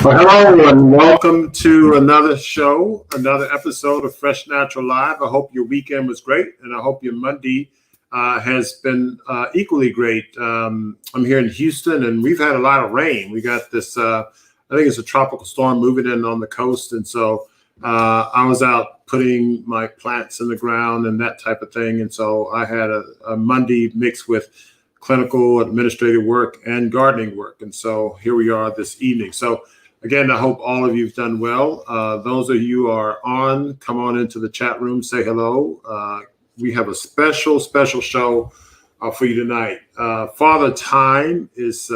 Well, hello and welcome to another show, another episode of Fresh Natural Live. I hope your weekend was great, and I hope your Monday has been equally great. I'm here in Houston, and we've had a lot of rain. We got this, I think it's a tropical storm moving in on the coast, and so I was out putting my plants in the ground and that type of thing, and so I had a Monday mixed with clinical administrative work and gardening work, and so here we are this evening. So again, I hope all of you have done well. Those of you who are on, come on into the chat room, say hello. We have a special show for you tonight. Father Time is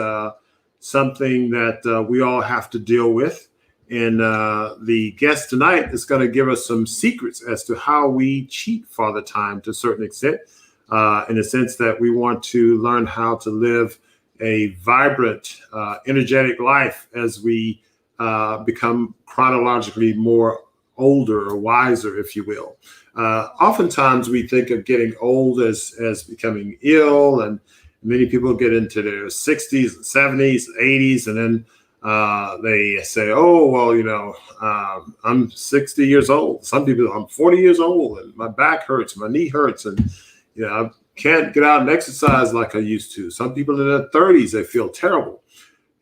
something that we all have to deal with. And the guest tonight is going to give us some secrets as to how we cheat Father Time to a certain extent, in the sense that we want to learn how to live a vibrant, energetic life as we become chronologically more older or wiser, if you will. Oftentimes we think of getting old as becoming ill, and many people get into their 60s, 70s, 80s, and then they say, oh, well, you know, I'm 60 years old. Some people, I'm 40 years old, and my back hurts, my knee hurts, and you know, I can't get out and exercise like I used to. Some people in their 30s, they feel terrible.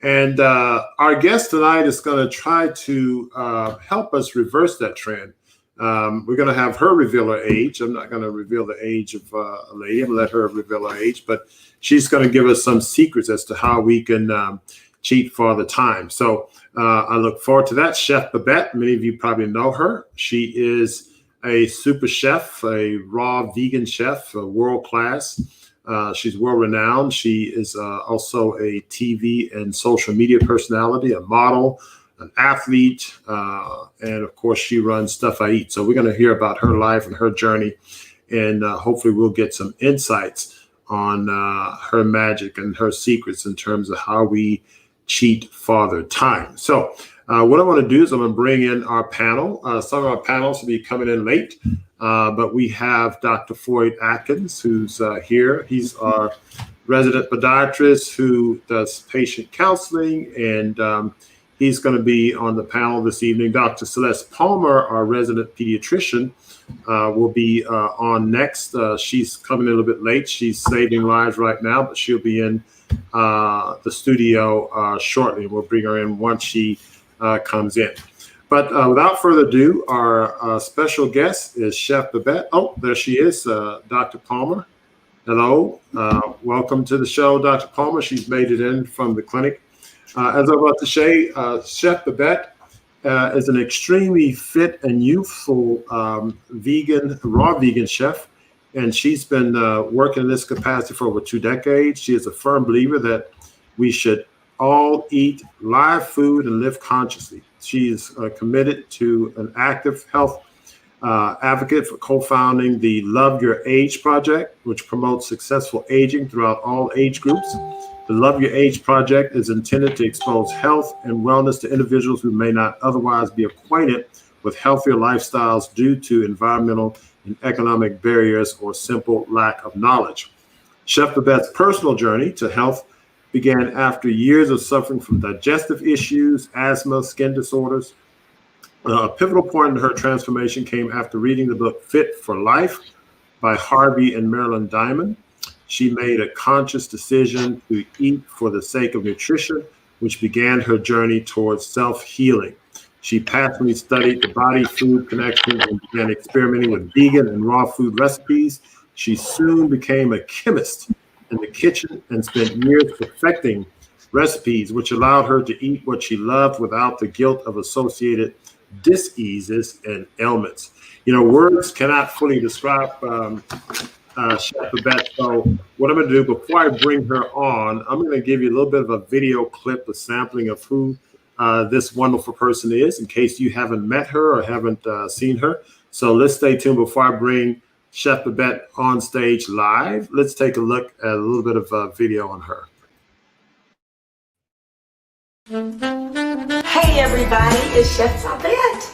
And our guest tonight is going to try to help us reverse that trend. We're going to have her reveal her age. I'm not going to reveal the age of a lady. I'm going to let her reveal her age, but she's going to give us some secrets as to how we can cheat Father Time. So I look forward to that. Chef Babette, many of you probably know her. She is a super chef, a raw vegan chef, world class. She's world-renowned. She is also a TV and social media personality, a model, an athlete, and of course, she runs Stuff I Eat. So we're going to hear about her life and her journey, and hopefully we'll get some insights on her magic and her secrets in terms of how we cheat Father Time. So what I want to do is I'm going to bring in our panel. Some of our panels will be coming in late. But we have Dr. Floyd Atkins, who's here. He's our resident podiatrist who does patient counseling, and he's going to be on the panel this evening. Dr. Celeste Palmer, our resident pediatrician, will be on next. She's coming in a little bit late. She's saving lives right now, but she'll be in the studio shortly. We'll bring her in once she comes in. But without further ado, our special guest is Chef Babette. Oh, there she is, Dr. Palmer. Hello. Welcome to the show, Dr. Palmer. She's made it in from the clinic. As I'm about to say, Chef Babette is an extremely fit and youthful raw vegan chef. And she's been working in this capacity for over 2 decades. She is a firm believer that we should all eat live food and live consciously. She is committed to an active health advocate for co-founding the Love Your Age Project, which promotes successful aging throughout all age groups. The Love Your Age Project is intended to expose health and wellness to individuals who may not otherwise be acquainted with healthier lifestyles due to environmental and economic barriers or simple lack of knowledge. Chef Babette's personal journey to health began after years of suffering from digestive issues, asthma, skin disorders. A pivotal point in her transformation came after reading the book Fit for Life by Harvey and Marilyn Diamond. She made a conscious decision to eat for the sake of nutrition, which began her journey towards self-healing. She passionately studied the body-food connection and began experimenting with vegan and raw food recipes. She soon became a chemist in the kitchen and spent years perfecting recipes, which allowed her to eat what she loved without the guilt of associated diseases and ailments. You know, words cannot fully describe Chef Babette. So what I'm going to do before I bring her on, I'm going to give you a little bit of a video clip, a sampling of who this wonderful person is, in case you haven't met her or haven't seen her. So let's stay tuned before I bring Chef Babette on stage live. Let's take a look at a little bit of video on her. Hey everybody, it's Chef Babette.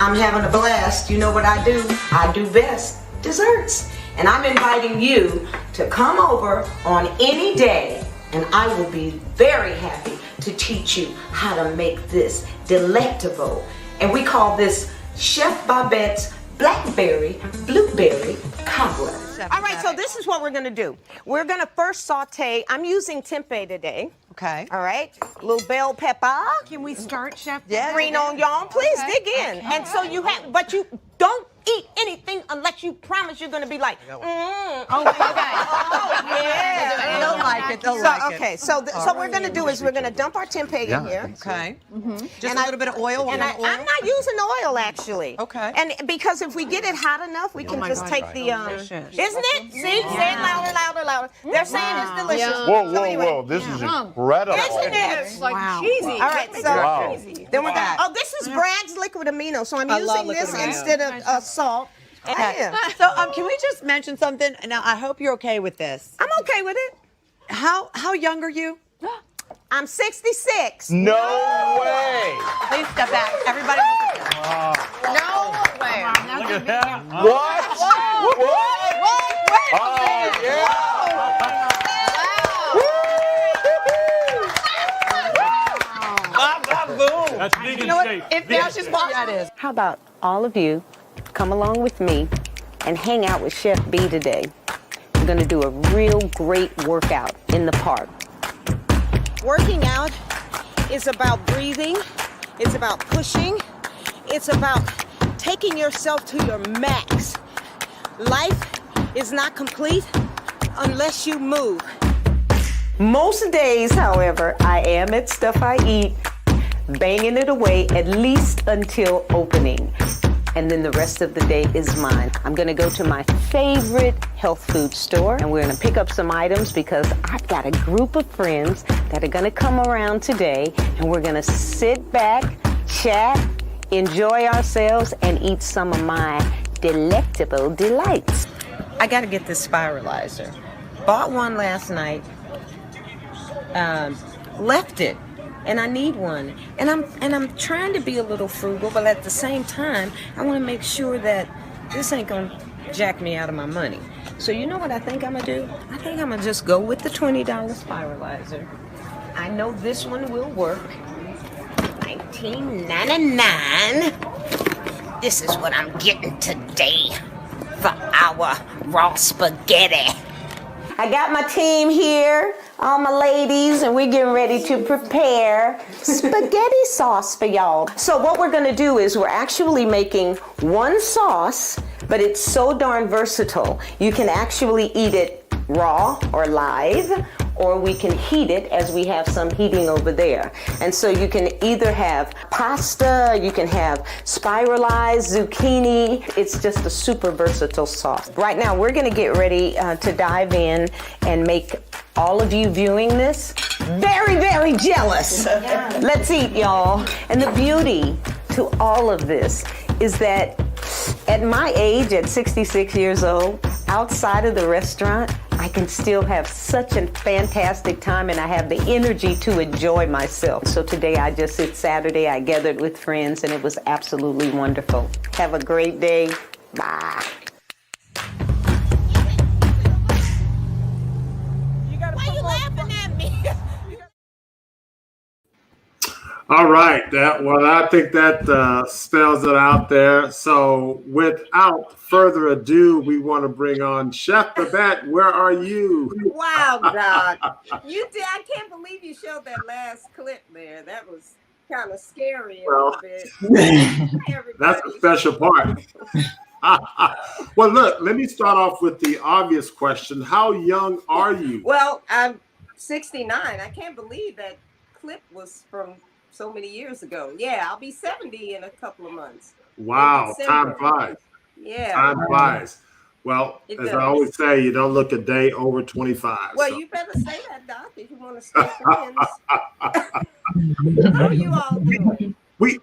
I'm having a blast. You know what I do? I do best, desserts. And I'm inviting you to come over on any day, and I will be very happy to teach you how to make this delectable. And we call this Chef Babette's Blackberry Blueberry Cobbler. All right, so this is what we're gonna do. We're gonna first saute. I'm using tempeh today. Okay. All right, a little bell pepper. Can we start, Chef? Yeah. Green onion, please dig in. Okay. And so you have, but you don't eat anything unless you promise you're gonna be like, Oh, yeah. They'll like it. They'll So, like it. okay, so what we're gonna do is we're gonna dump our tempeh in here. Okay. Just And a little bit of oil. And I'm not using oil actually. Okay. And because if we get it hot enough, we can just take the isn't it? See, say it louder, louder, louder. They're saying it's delicious. Whoa, So whoa, anyway, whoa! This is incredible. Isn't it? It's like cheesy. All right, so Wow. then we're gonna. Oh, this is Bragg's liquid amino, so I'm I love using this liquid amino. instead of salt. Yeah. So, can we just mention something? Now, I hope you're okay with this. I'm okay with it. How young are you? I'm 66. No way! Please step back. Everybody. No way. What? Oh yeah! That's big You know what? If that's just what that is. How about all of you come along with me and hang out with Chef B today? We're gonna do a real great workout in the park. Working out is about breathing, it's about pushing, it's about taking yourself to your max. Life is not complete unless you move. Most days, however, I am at Stuff I Eat, banging it away at least until opening. And then the rest of the day is mine. I'm gonna go to my favorite health food store and we're gonna pick up some items because I've got a group of friends that are gonna come around today and we're gonna sit back, chat, enjoy ourselves, and eat some of my delectable delights. I gotta get this spiralizer. Bought one last night, left it. And I need one. And I'm trying to be a little frugal, but at the same time, I want to make sure that this ain't gonna jack me out of my money. So you know what I think I'm gonna do? I think I'm gonna just go with the $20 spiralizer. I know this one will work. $19.99. This is what I'm getting today for our raw spaghetti. I got my team here, all my ladies, and we're getting ready to prepare spaghetti sauce for y'all. So what we're gonna do is we're actually making one sauce, but it's so darn versatile. You can actually eat it raw or live, or we can heat it as we have some heating over there. And so you can either have pasta, you can have spiralized zucchini. It's just a super versatile sauce. Right now, we're gonna get ready to dive in and make all of you viewing this very, very jealous. Let's eat, y'all. And the beauty to all of this is that at my age, at 66 years old, outside of the restaurant, I can still have such a fantastic time and I have the energy to enjoy myself. So today it's Saturday, I gathered with friends and it was absolutely wonderful. Have a great day. Bye. Why are you laughing at me? All right, I think that spells it out there. So without further ado, we want to bring on Chef Babette. Where are you? Wow, God. I can't believe you showed that last clip there. That was kind of scary a little bit. Hi, That's a special part. Well, look, let me start off with the obvious question. How young are you? Well, I'm 69. I can't believe that clip was from so many years ago. Yeah, I'll be 70 in a couple of months. Wow, In time December. flies. Yeah. Time flies. Well, It as does. I always say, you don't look a day over 25. Well, so. you better say that, Doc, if you want to stay friends. How are you all doing? We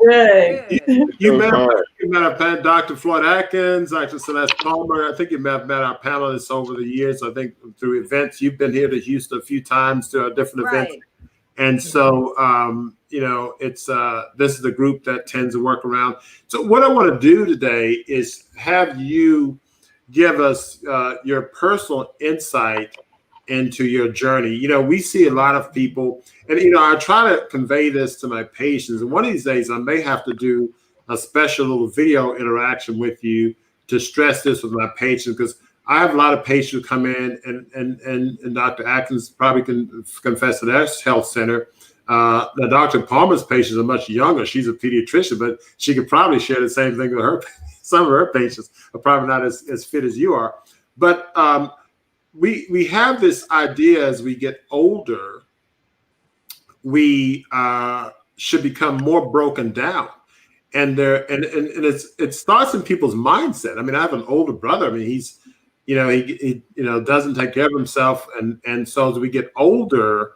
Good. you met Dr. Floyd Atkins, Dr. Celeste Palmer. I think you met our panelists over the years. I think through events. You've been here to Houston a few times to different events. Right. And so, it's this is the group that tends to work around. So what I want to do today is have you give us your personal insight into your journey. You know, we see a lot of people, and I try to convey this to my patients. And one of these days, I may have to do a special little video interaction with you to stress this with my patients, because I have a lot of patients who come in, and Dr. Atkins probably can confess to their health center. The Dr. Palmer's patients are much younger. She's a pediatrician, but she could probably share the same thing with her. Some of her patients are probably not as fit as you are. But we have this idea as we get older, we should become more broken down. And it starts in people's mindset. I mean, I have an older brother. I mean, he's, he doesn't take care of himself. And so as we get older,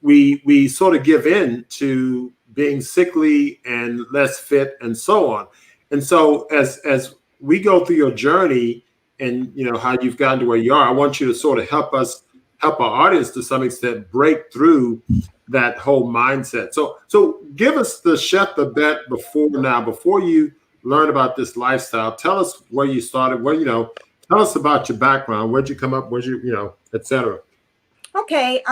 we sort of give in to being sickly and less fit and so on. And so as we go through your journey and how you've gotten to where you are, I want you to sort of help our audience to some extent break through that whole mindset. So give us the Chef Babette before you learn about this lifestyle. Tell us where you started, tell us about your background, where'd you come up, where'd you, et cetera. Okay.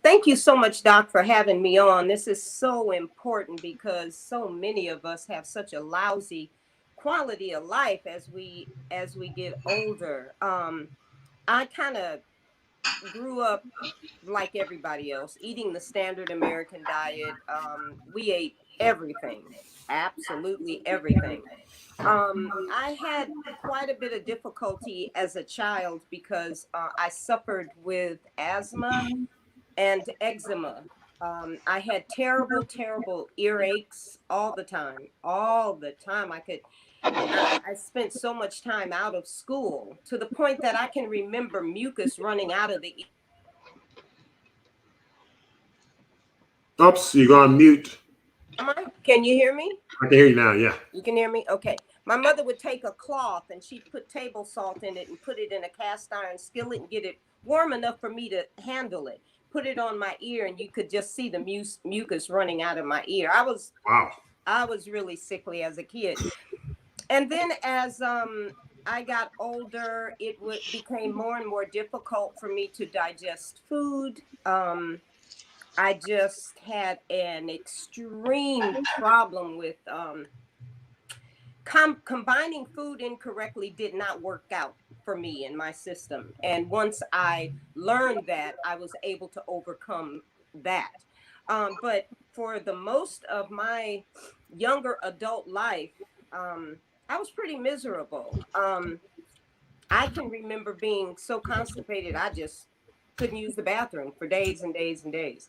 Thank you so much, Doc, for having me on. This is so important because so many of us have such a lousy quality of life as we get older. I kind of grew up like everybody else, eating the standard American diet. We ate everything, absolutely everything. I had quite a bit of difficulty as a child because I suffered with asthma and eczema. I had terrible, terrible earaches all the time, all the time. I spent so much time out of school to the point that I can remember mucus running out of the ear. Oops, you're on mute. Can you hear me? I can hear you now, yeah. You can hear me? Okay. My mother would take a cloth and she'd put table salt in it and put it in a cast iron skillet and get it warm enough for me to handle it. Put it on my ear and you could just see the mucus running out of my ear. I was really sickly as a kid. And then as I got older, it became more and more difficult for me to digest food. I just had an extreme problem with combining food incorrectly did not work out for me in my system. And once I learned that, I was able to overcome that. But for the most of my younger adult life, I was pretty miserable. I can remember being so constipated, I just couldn't use the bathroom for days and days and days.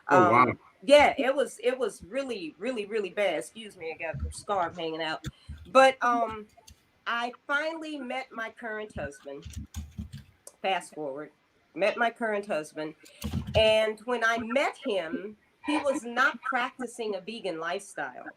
Oh, wow. Yeah, it was really, really, really bad. Excuse me, I got a scarf hanging out. But I finally met my current husband. Fast forward, met my current husband. And when I met him, he was not practicing a vegan lifestyle,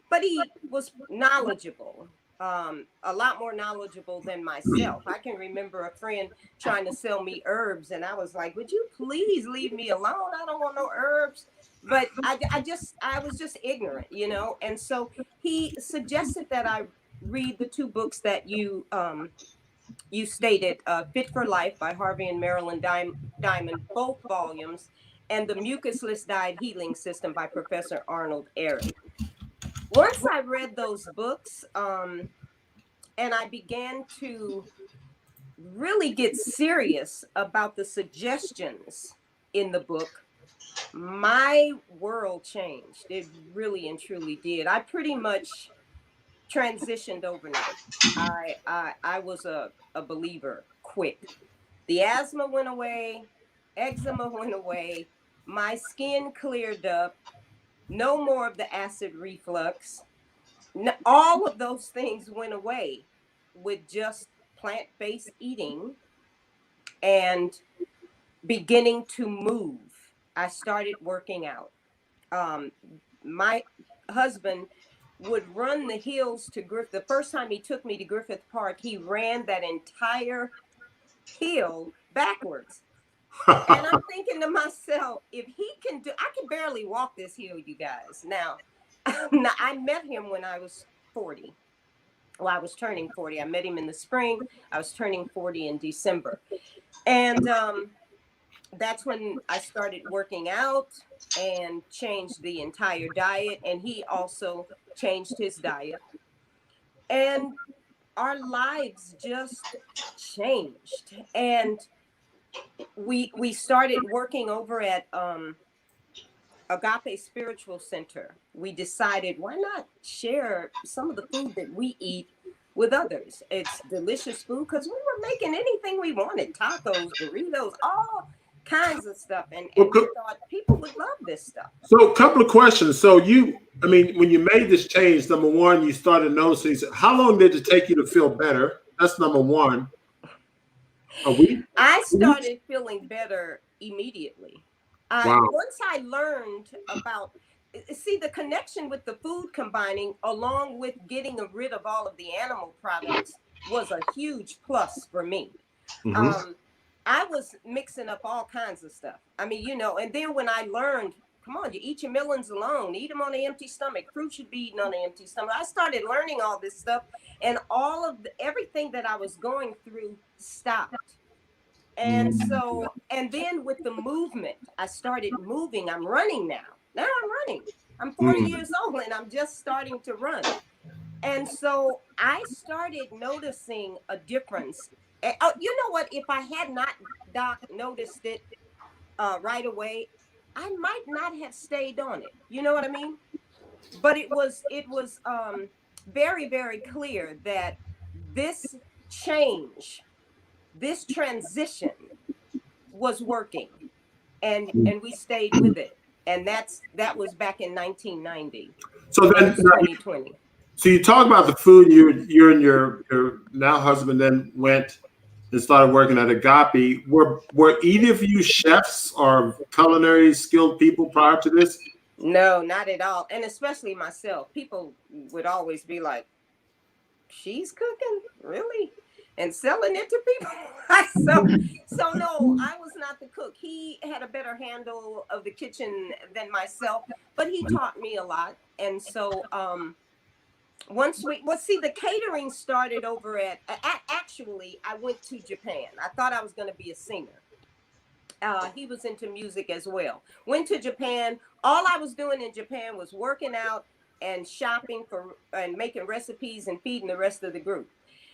but he was knowledgeable, a lot more knowledgeable than myself. I can remember a friend trying to sell me herbs, and I was like, would you please leave me alone? I don't want no herbs. But I was just ignorant, And so he suggested that I read the two books that you stated, Fit for Life by Harvey and Marilyn Diamond, both volumes, and The Mucusless Diet Healing System by Professor Arnold Ehret. Once I read those books, and I began to really get serious about the suggestions in the book, my world changed. It really and truly did. I pretty much transitioned overnight. I was a believer quick. The asthma went away, eczema went away, my skin cleared up, no more of the acid reflux. All of those things went away with just plant-based eating and beginning to move. I started working out. My husband would run the hills to Griffith. The first time he took me to Griffith Park, he ran that entire hill backwards. And I'm thinking to myself, if he can do, I can barely walk this hill, you guys. Now I met him when I was 40. Well, I was turning 40. I met him in the spring. I was turning 40 in December. And that's when I started working out and changed the entire diet. And he also changed his diet. And our lives just changed. And we started working over at Agape Spiritual Center. We decided, why not share some of the food that we eat with others? It's delicious food because we were making anything we wanted, tacos, burritos, all kinds of stuff. And we thought people would love this stuff. So a couple of questions. So when you made this change, number one, you started noticing, how long did it take you to feel better? That's number one. A week? I started feeling better immediately. Wow. Once I learned about, see, the connection with the food combining along with getting rid of all of the animal products was a huge plus for me. I was mixing up all kinds of stuff. I mean, and then when I learned, come on, you eat your melons alone, eat them on an empty stomach. Fruit should be eaten on an empty stomach. I started learning all this stuff, and all of everything that I was going through stopped. And so, and then with the movement, I started moving. I'm running now. Now I'm running. I'm 40 years old and I'm just starting to run. And so I started noticing a difference. You know what? If I had not, Doc, noticed it right away, I might not have stayed on it. You know what I mean? But it was very, very clear that this change, this transition was working, and we stayed with it, and that was back in 1990. So then 2020. So you talk about the food. You and your now husband then went and started working at Agape. Were either of you chefs or culinary skilled people prior to this? No, not at all, and especially myself. People would always be like, "She's cooking, really?" And selling it to people. so no, I was not the cook. He had a better handle of the kitchen than myself, but he taught me a lot. And so once the catering started over at actually, I went to Japan. I thought I was going to be a singer. He was into music as well. Went to Japan. All I was doing in Japan was working out and shopping and making recipes and feeding the rest of the group.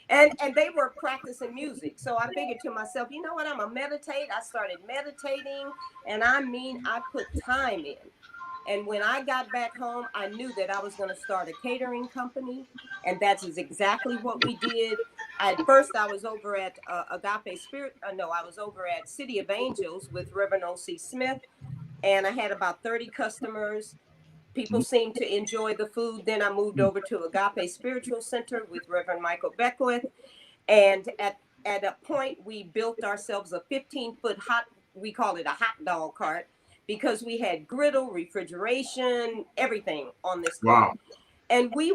And they were practicing music. So I figured to myself, you know what, I'm going to meditate. I started meditating, and I put time in. And when I got back home, I knew that I was going to start a catering company. And that's exactly what we did. At first, I was over at Agape Spirit. I was over at City of Angels with Reverend O.C. Smith. And I had about 30 customers. People seemed to enjoy the food. Then I moved over to Agape Spiritual Center with Reverend Michael Beckwith. And at a point, we built ourselves a 15-foot we call it a hot dog cart, because we had griddle, refrigeration, everything on this cart. Wow. And we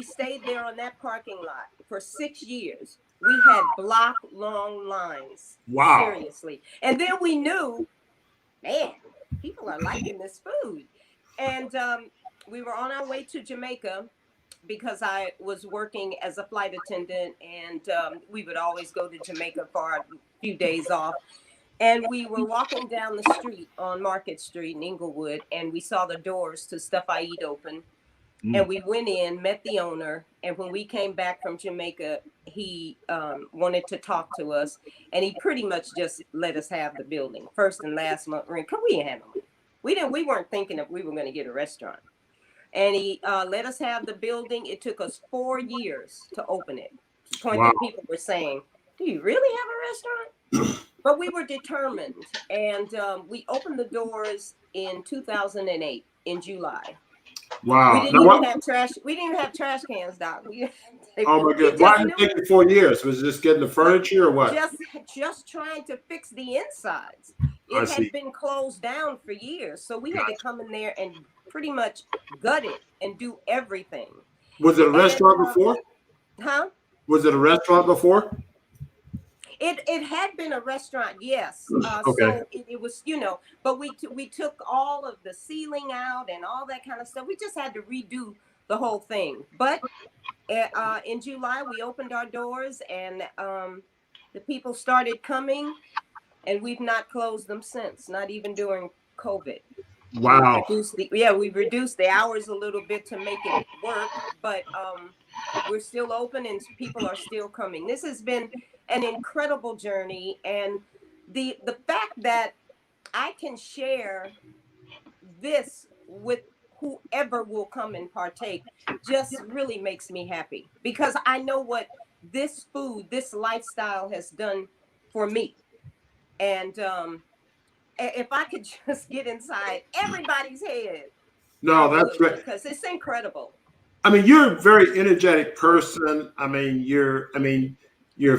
stayed there on that parking lot for 6 years. We had block-long lines. Wow. Seriously. And then we knew, man, people are liking this food. And we were on our way to Jamaica because I was working as a flight attendant, and we would always go to Jamaica for a few days off. And we were walking down the street on Market Street in Inglewood, and we saw the doors to Stuff I Eat open. And we went in, met the owner, and when we came back from Jamaica, he wanted to talk to us, and he pretty much just let us have the building. First and last month rent, because we didn't have no money. We weren't thinking that we were going to get a restaurant. And he let us have the building. It took us 4 years to open it. To the point that people were saying, do you really have a restaurant? But we were determined. And we opened the doors in 2008, in July. Wow. We didn't even have trash. We didn't even have trash cans, Doc. Oh my God! Why did it take you 4 years? Was it just getting the furniture or what? Just trying to fix the insides. It had been closed down for years, so we had to come in there and pretty much gut it and do everything. Was it a restaurant before? Huh? Was it a restaurant before? It had been a restaurant, yes. Okay. So it was, but we took all of the ceiling out and all that kind of stuff. We just had to redo the whole thing. But in July, we opened our doors, and the people started coming. and we've not closed them since, not even during COVID. Wow. We've reduced the hours a little bit to make it work, but we're still open and people are still coming. This has been an incredible journey, and the fact that I can share this with whoever will come and partake just really makes me happy, because I know what this food, this lifestyle has done for me. And if I could just get inside everybody's head, I No, that's would, great. because it's incredible. I mean, you're a very energetic person. I mean, you're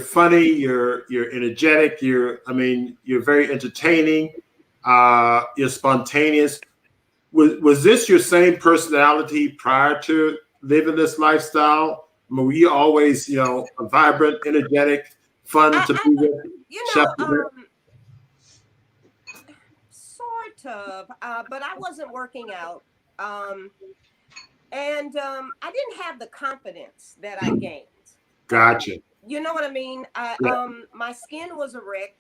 funny. You're energetic. You're very entertaining. You're spontaneous. Was this your same personality prior to living this lifestyle? I mean, were you always, a vibrant, energetic, fun to be with? Chef Babette? Sort of, but I wasn't working out. And I didn't have the confidence that I gained. Gotcha. You know what I mean? Yeah. My skin was a wreck.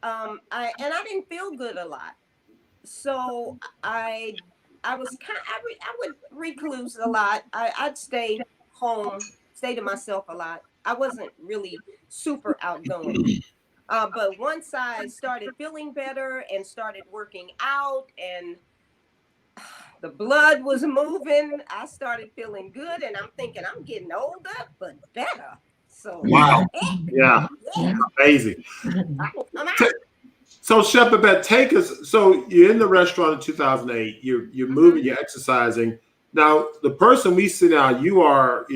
I didn't feel good a lot. So I would recluse a lot. I'd stay home, stay to myself a lot. I wasn't really super outgoing. But once I started feeling better and started working out, and the blood was moving, I started feeling good, and I'm thinking I'm getting older but better. So Wow. Yeah. Amazing. I'm out. So, Chef Babette, take us. So, you're in the restaurant in 2008. You're moving. You're exercising. Now, the person we see now, you are,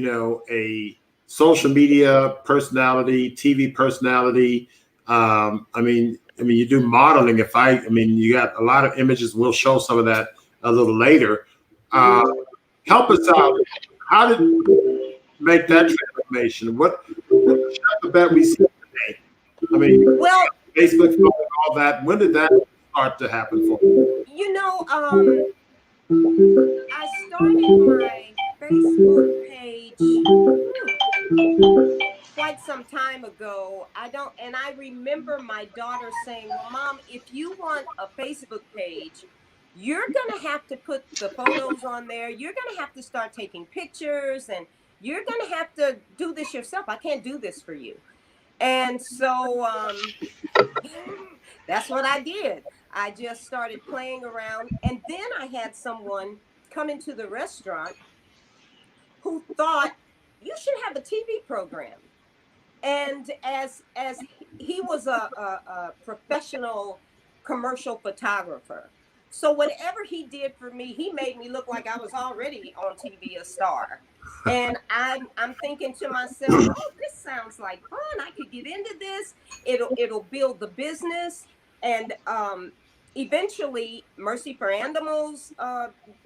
a social media personality, TV personality. You do modeling. You got a lot of images. We'll show some of that a little later. Help us out. How did you make that transformation? What Chef Babette we see today? Well, Facebook, all that. When did that start to happen for you? I started my Facebook page quite some time ago. I remember my daughter saying, "Well, Mom, if you want a Facebook page, you're gonna have to put the photos on there. You're gonna have to start taking pictures, and you're gonna have to do this yourself. I can't do this for you." And so that's what I did. I just started playing around, and then I had someone come into the restaurant who thought you should have a TV program. And as he was a professional commercial photographer, so whatever he did for me, he made me look like I was already on TV, a star. And I'm thinking to myself, oh, this sounds like fun. I could get into this. It'll build the business. And eventually, Mercy for Animals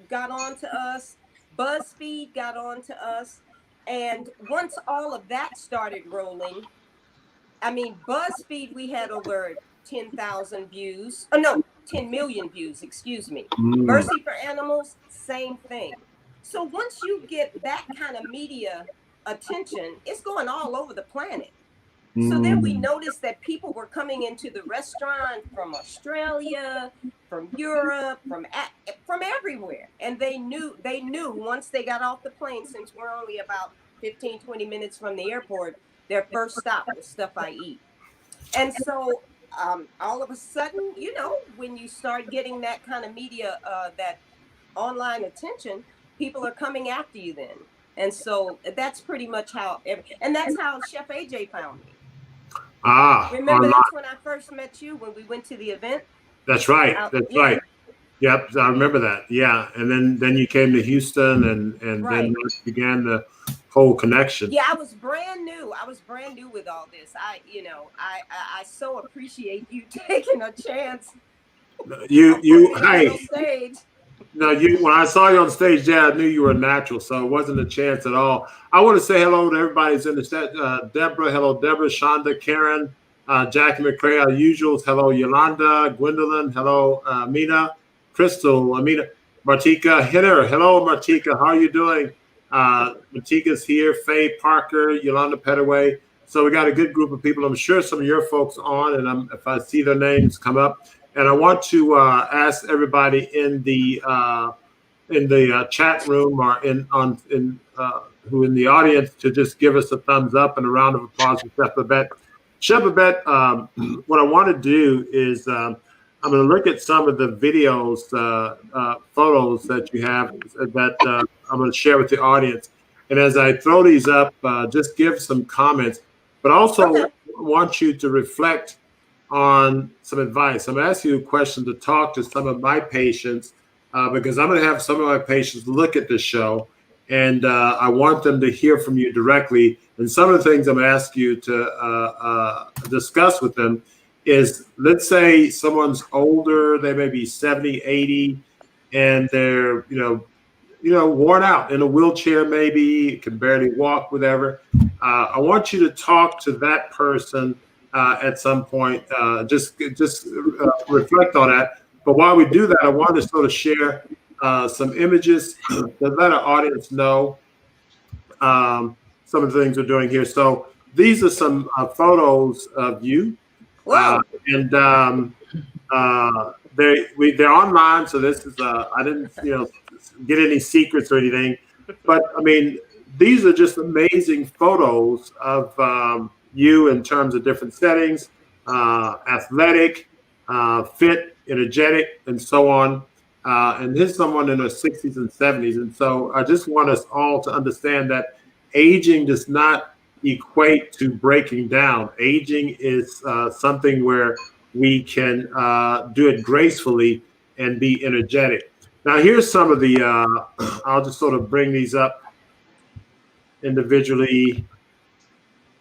got on to us. BuzzFeed got on to us. And once all of that started rolling, BuzzFeed, we had over 10,000 views. Oh, no, 10 million views, excuse me. Mercy for Animals, same thing. So once you get that kind of media attention, it's going all over the planet. So then we noticed that people were coming into the restaurant from Australia, from Europe, from everywhere. And they knew once they got off the plane, since we're only about 15, 20 minutes from the airport, their first stop was Stuff I Eat. And so all of a sudden, when you start getting that kind of media, that online attention, people are coming after you then. And so that's pretty much and that's how Chef AJ found me. Remember, online. that's when I first met you, when we went to the event. That's right. Right. Yep, I remember that. Yeah, and then you came to Houston, and Right. then that began the whole connection. Yeah, I was brand new. With all this. I so appreciate you taking a chance. Hey. Stage. No, when I saw you on stage, I knew you were a natural, so it wasn't a chance at all. I want to say hello to everybody who's in the chat. Deborah, hello, Deborah, Shonda, Karen, Jackie McCray, our usuals. Hello, Yolanda, Gwendolyn, hello, Amina, Crystal, Amina, Martika, Hitter, hello, Martika, how are you doing? Martika's here, Faye Parker, Yolanda Petaway. So we got a good group of people. I'm sure some of your folks on, and if I see their names come up, and I want to ask everybody in the chat room or who in the audience to just give us a thumbs up and a round of applause for Chef Babette. Chef Babette, what I want to do is I'm going to look at some of the videos, photos that you have that I'm going to share with the audience. And as I throw these up, just give some comments, but also want you to reflect on some advice. I'm asking you a question to talk to some of my patients because I'm going to have some of my patients look at this show, and I want them to hear from you directly. And some of the things I'm asking you to discuss with them is, let's say someone's older, they may be 70, 80, and they're, worn out in a wheelchair, maybe can barely walk, whatever. I want you to talk to that person at some point. Just reflect on that. But while we do that, I want to sort of share some images that let our audience know some of the things we're doing here. So these are some photos of you. And they're online, so this is I didn't get any secrets or anything, but I mean these are just amazing photos of you in terms of different settings, athletic, fit, energetic, and so on. And here's someone in their 60s and 70s, and so I just want us all to understand that aging does not equate to breaking down. Aging is something where we can do it gracefully and be energetic. Now, here's some of the, I'll just sort of bring these up individually.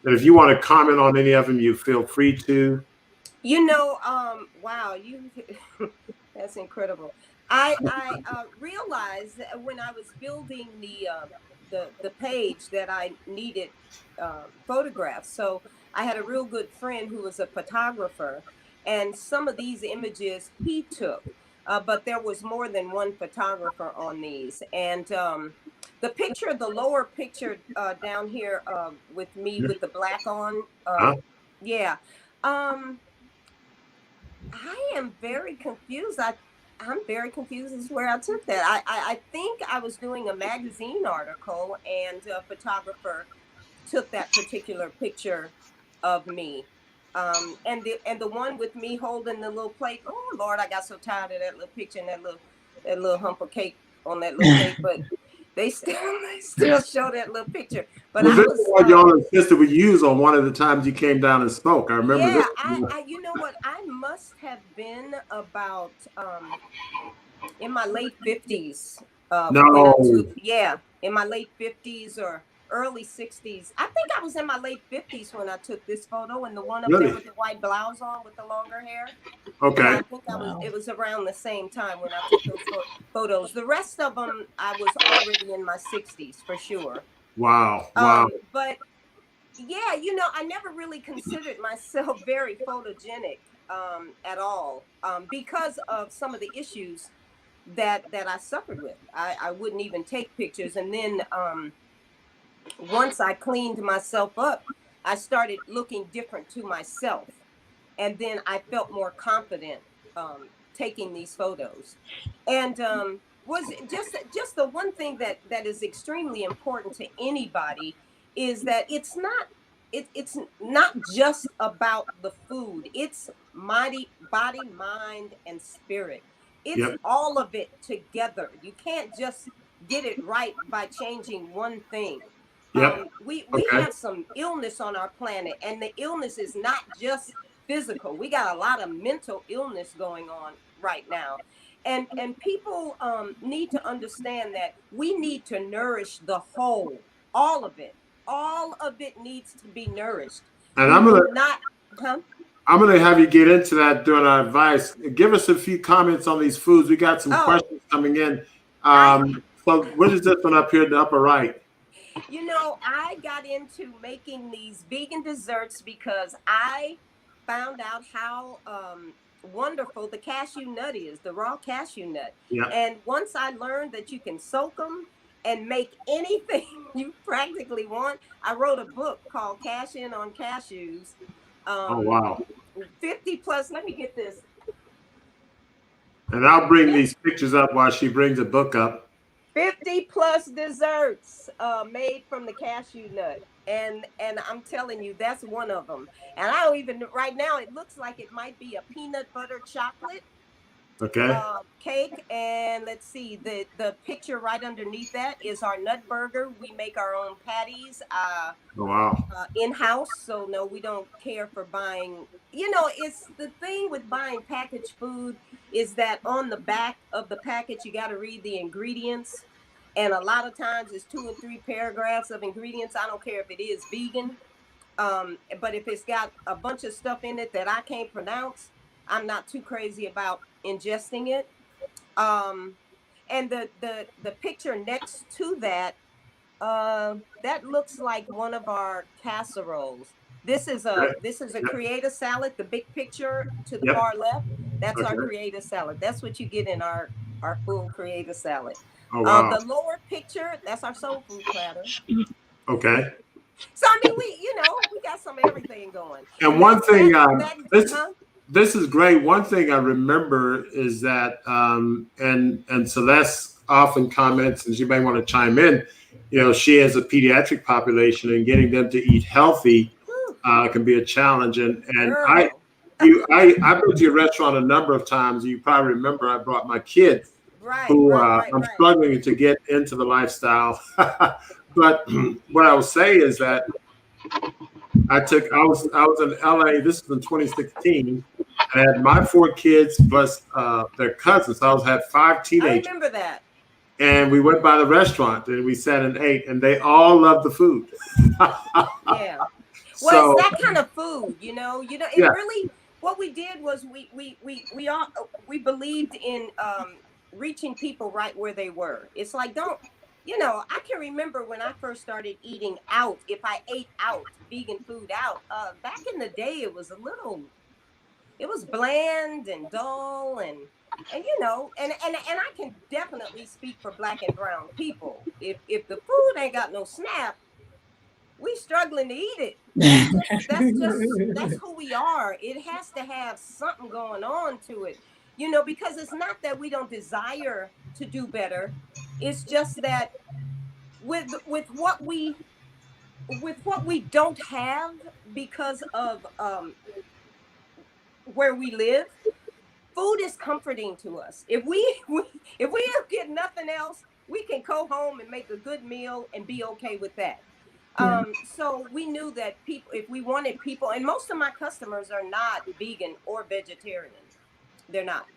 And if you want to comment on any of them, you feel free to. Wow, that's incredible. I realized that when I was building the page that I needed photographs. So I had a real good friend who was a photographer, and some of these images he took, but there was more than one photographer on these. And the picture, the lower picture down here with me with the black on, yeah. I am very confused. I'm very confused as to where I took that. I think I was doing a magazine article, and a photographer took that particular picture of me. And the one with me holding the little plate. Oh Lord, I got so tired of that little picture and that little hump of cake on that little plate, but they still show that little picture. But well, this is what y'all insisted we use on one of the times you came down and spoke. I remember this. I you know what? I must have been about in my late 50s. In my late 50s or early 60s. I think I was in my late 50s when I took this photo, and the one up there with the white blouse on with the longer hair. Okay. And I think it was around the same time when I took those photos. The rest of them, I was already in my 60s for sure. Wow. But yeah, I never really considered myself very photogenic at all because of some of the issues that I suffered with. I wouldn't even take pictures. And then once I cleaned myself up, I started looking different to myself. And then I felt more confident taking these photos. And was just the one thing that is extremely important to anybody is that it's not just about the food. It's body, mind, and spirit. It's all of it together. You can't just get it right by changing one thing. We have some illness on our planet, and the illness is not just physical. We got a lot of mental illness going on right now. And people need to understand that we need to nourish the whole, all of it. All of it needs to be nourished. And I'm gonna have you get into that during our advice. Give us a few comments on these foods. We got some questions coming in. So what is this one up here in the upper right? I got into making these vegan desserts because I found out how wonderful the cashew nut is, the raw cashew nut. And once I learned that you can soak them and make anything you practically want. I wrote a book called Cash In on Cashews. Oh, wow. 50 plus, let me get this. And I'll bring these pictures up while she brings a book up. 50 plus desserts made from the cashew nut. And I'm telling you, that's one of them. And I don't even, right now, it looks like it might be a peanut butter chocolate Okay. cake. And let's see, the picture right underneath that is our nut burger. We make our own patties Oh, wow. in-house. So no, we don't care for buying. You know, it's the thing with buying packaged food is that on the back of the package, you got to read the ingredients. And a lot of times it's 2 and 3 paragraphs of ingredients. I don't care if it is vegan. But if it's got a bunch of stuff in it that I can't pronounce, I'm not too crazy about ingesting it. And the picture next to that, that looks like one of our casseroles. This is a Yep. creator salad. The big picture to the Yep. far left, that's our Okay. creator salad. That's what you get in our full creator salad. Oh, wow. The lower picture, that's our soul food platter. Okay. So I mean, we got some of everything going. And one thing, Huh? this is great. One thing I remember is that, and Celeste often comments, and she may want to chime in. You know, she has a pediatric population, and getting them to eat healthy can be a challenge. And Girl. I've been to your restaurant a number of times. You probably remember I brought my kids, who I'm struggling to get into the lifestyle. But what I will say is that I was in LA. This was in 2016. I had my 4 kids plus their cousins. So I had 5 teenagers. I remember that. And we went by the restaurant and we sat and ate, and they all loved the food. Yeah. Well, it's that kind of food, it really, what we did was we believed in reaching people right where they were. It's like, I can remember when I first started eating out, if I ate out, vegan food out, back in the day, it was bland and dull and I can definitely speak for Black and brown people. If the food ain't got no snap, we struggling to eat it. That's who we are. It has to have something going on to it, because it's not that we don't desire to do better. It's just that with what we don't have because of where we live, food is comforting to us. If we don't get nothing else, we can go home and make a good meal and be okay with that. So we knew that if we wanted people, and most of my customers are not vegan or vegetarian. They're not,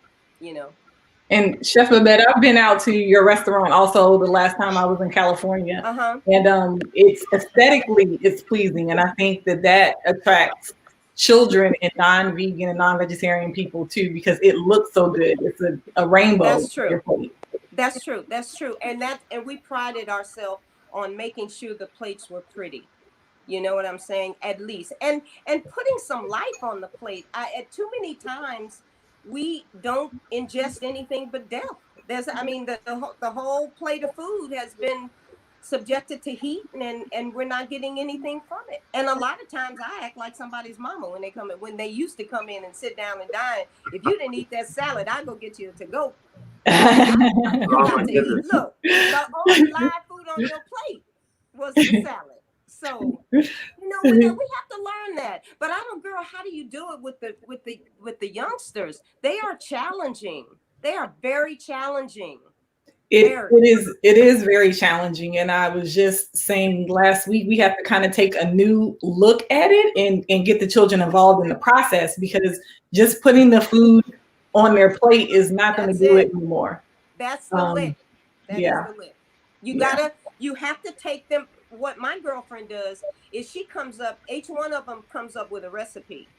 And Chef Babette, I've been out to your restaurant also the last time I was in California. And it's aesthetically, it's pleasing. And I think that attracts children and non-vegan and non-vegetarian people too, because it looks so good. It's a rainbow. That's true. That's true. And we prided ourselves on making sure the plates were pretty. You know what I'm saying? At least. And putting some life on the plate. Too many times we don't ingest anything but death. The whole plate of food has been subjected to heat and we're not getting anything from it. And a lot of times I act like somebody's mama when they used to come in and sit down and dine. If you didn't eat that salad, I'd go get you a to-go. Look, the only live food on your plate was the salad. So, we have to learn that. But girl, how do you do it with the youngsters? They are challenging. They are very challenging. It is very challenging. And I was just saying last week, we have to kind of take a new look at it and get the children involved in the process, because just putting the food on their plate is not going to do it anymore. That's the lick. That is the lick. You have to take them. What my girlfriend does is she comes up, each one of them comes up with a recipe.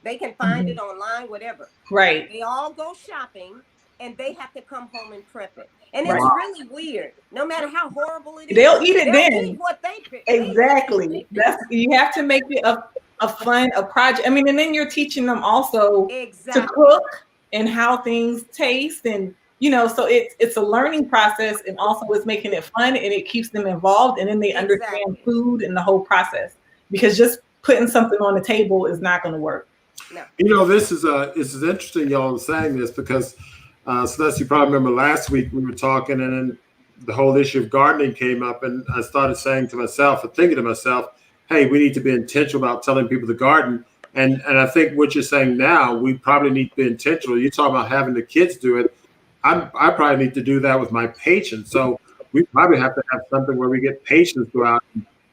They can find it online, whatever. Right. They all go shopping and they have to come home and prep it. And it's really weird. No matter how horrible it is, they'll eat it then. Eat what they pick. Exactly. You have to make it a fun project. I mean, and then you're teaching them also to cook and how things taste and so it's a learning process, and also it's making it fun, and it keeps them involved, and then they understand food and the whole process, because just putting something on the table is not going to work. No. This is interesting, y'all saying this, because Celeste, you probably remember last week we were talking, and then the whole issue of gardening came up, and I started saying to myself, or thinking to myself, hey, we need to be intentional about telling people to garden. And I think what you're saying now, we probably need to be intentional. You're talking about having the kids do it. I probably need to do that with my patients. So we probably have to have something where we get patients go out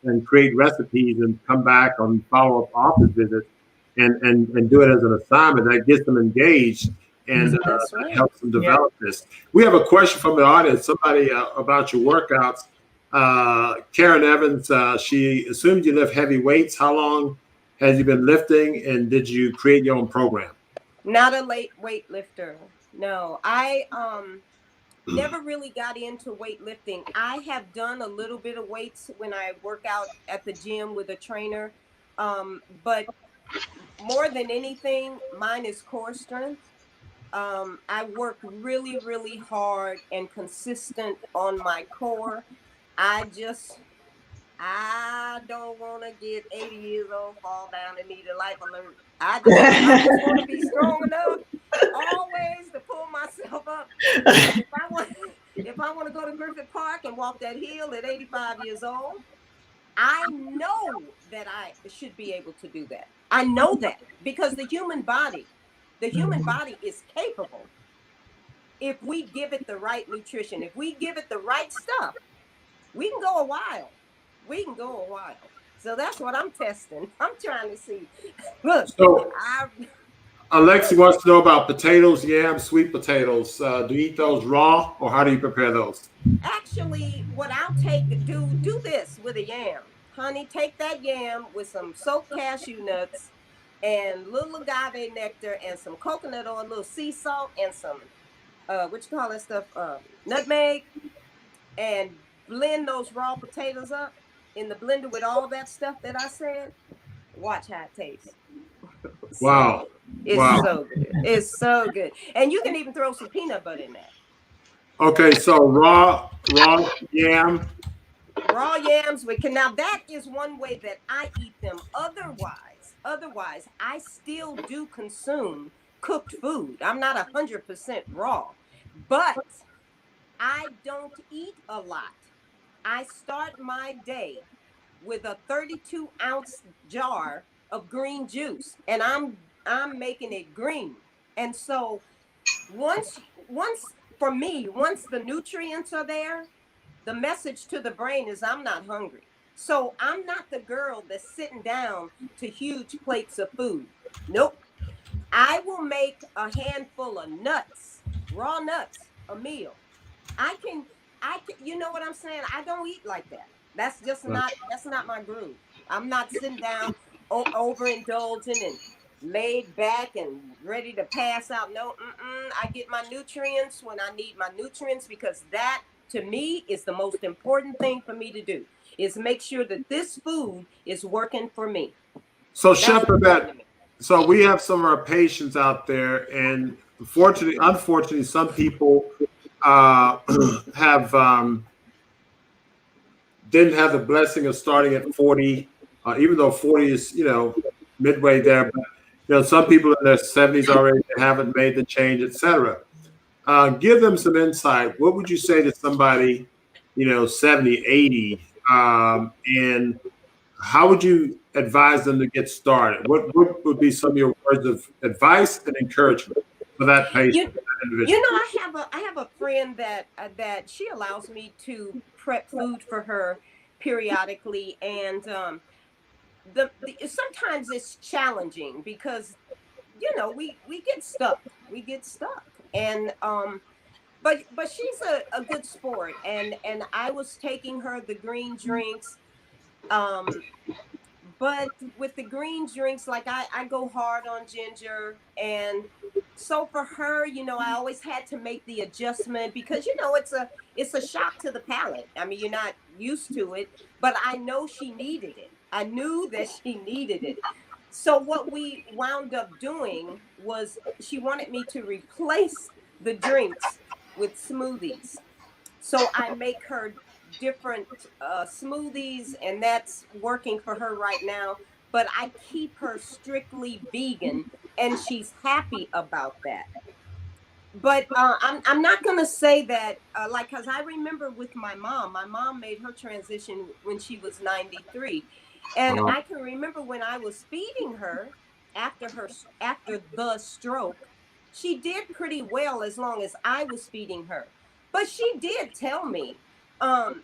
and create recipes and come back on follow-up office visits and do it as an assignment that gets them engaged and helps them develop this. We have a question from the audience, somebody about your workouts. Karen Evans, she assumed you lift heavy weights. How long has you been lifting, and did you create your own program? Not a late weightlifter. No, I never really got into weightlifting. I have done a little bit of weights when I work out at the gym with a trainer, but more than anything, mine is core strength. I work really, really hard and consistent on my core. I don't want to get 80 years old, fall down, and need a life alert. I just want to be strong enough always to pull myself up. If I want to go to Griffith Park and walk that hill at 85 years old, I know that I should be able to do that. I know that because the human body is capable if we give it the right nutrition, if we give it the right stuff. We can go a while. So that's what I'm testing. I'm trying to see. Look, so Alexi wants to know about potatoes, yams, sweet potatoes. Do you eat those raw, or how do you prepare those? Actually, what I'll do this with a yam. Honey, take that yam with some soaked cashew nuts and little agave nectar and some coconut oil, a little sea salt, and some what you call that stuff? Nutmeg, and blend those raw potatoes up in the blender with all that stuff that I said. Watch how it tastes. Wow. So good. It's so good. And you can even throw some peanut butter in that. Okay, so raw yam. Raw yams now that is one way that I eat them. Otherwise, I still do consume cooked food. I'm not 100% raw, but I don't eat a lot. I start my day with a 32-ounce jar of green juice, and I'm making it green. And so once the nutrients are there, the message to the brain is I'm not hungry. So I'm not the girl that's sitting down to huge plates of food. Nope. I will make a handful of nuts, raw nuts, a meal. I can, you know what I'm saying? I don't eat like that. That's not my groove. I'm not sitting down overindulging and laid back and ready to pass out. No, I get my nutrients when I need my nutrients, because that to me is the most important thing for me to do, is make sure that this food is working for me. So Chef Babette, so we have some of our patients out there, and unfortunately, some people have didn't have the blessing of starting at 40, even though 40 is midway there. But some people in their 70s already haven't made the change, etc. Give them some insight. What would you say to somebody, 70, 80, and how would you advise them to get started? What would be some of your words of advice and encouragement for that patient? I have a friend that she allows me to prep food for her periodically, and sometimes it's challenging because we get stuck, and but she's a good sport, and I was taking her the green drinks, but with the green drinks, like I go hard on ginger, and so for her, I always had to make the adjustment because it's a shock to the palate. I mean, you're not used to it, but I know she needed it. I knew that she needed it. So what we wound up doing was she wanted me to replace the drinks with smoothies. So I make her different smoothies, and that's working for her right now. But I keep her strictly vegan, and she's happy about that. But I'm not gonna say that like, because I remember with my mom made her transition when she was 93, and I can remember when I was feeding her after the stroke, she did pretty well as long as I was feeding her. But she did tell me, I